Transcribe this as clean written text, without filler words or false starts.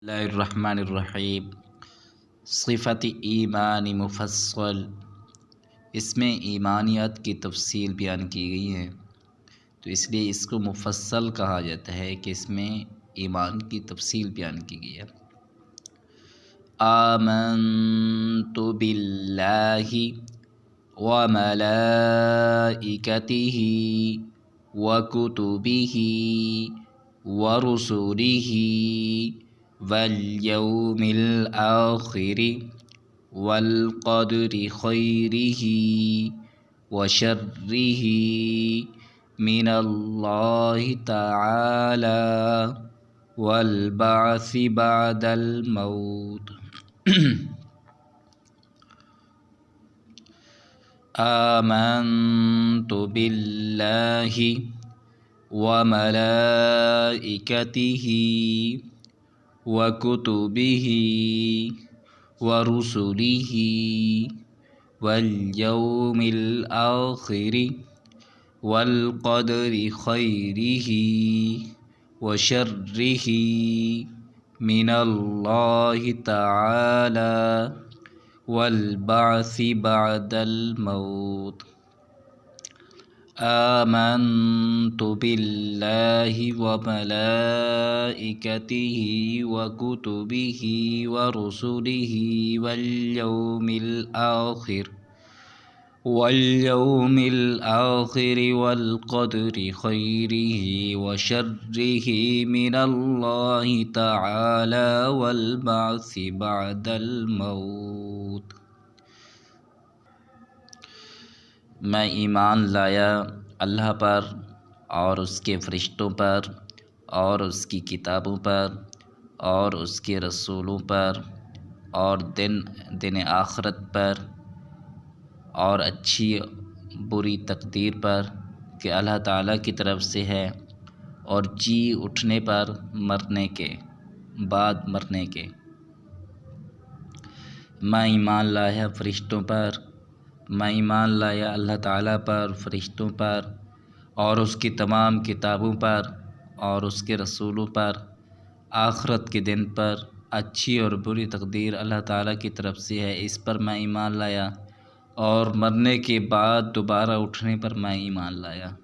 बिस्मिल्लाहिर्रहमानिर्रहीम। सिफ़त ईमान मुफ़स्सल, इसमें ईमानियत की तफ़सील बयान की गई है, तो इसलिए इसको मुफ़स्सल कहा जाता है कि इसमें ईमान की तफ़सील बयान की गई है। आमन्तु बिल्लाहि व मलाइकतिही व कुतुबिही व रुसुलिही वल यौमिल आखिरि वल क़द्रि खैरिही व शर्रिही मिनल्लाहि तआला वल बअसी बअदल मौत। आमन्तु बिल्लाहि व मलाइकतिही व कुतुबिही व रुसुलिही वल यौमिल आखिरि वल क़द्रि खैरिही व शर्रिही मिनल्लाहि तआला वल बअसी बअदल मौत। आमन्तु बिल्लाहि व मलाइकतिही व कुतुबिही व रुसुलिही वल यौमिल आखिर वल क़द्रि खैरिही व शर्रिही मिनल्लाहि तआला वल बअसी बअदल मौत। मैं ईमान लाया अल्लाह पर और उसके फ़रिश्तों पर और उसकी किताबों पर और उसके रसूलों पर और दिन आखिरत पर और अच्छी बुरी तकदीर पर कि अल्लाह ताला की तरफ से है, और जी उठने पर मरने के बाद मरने के। मैं ईमान लाया फ़रिश्तों पर, मैं ईमान लाया अल्लाह ताला पर, फ़रिश्तों पर और उसकी तमाम किताबों पर और उसके रसूलों पर, आखिरत के दिन पर, अच्छी और बुरी तकदीर अल्लाह ताला की तरफ से है, इस पर मैं ईमान लाया, और मरने के बाद दोबारा उठने पर मैं ईमान लाया।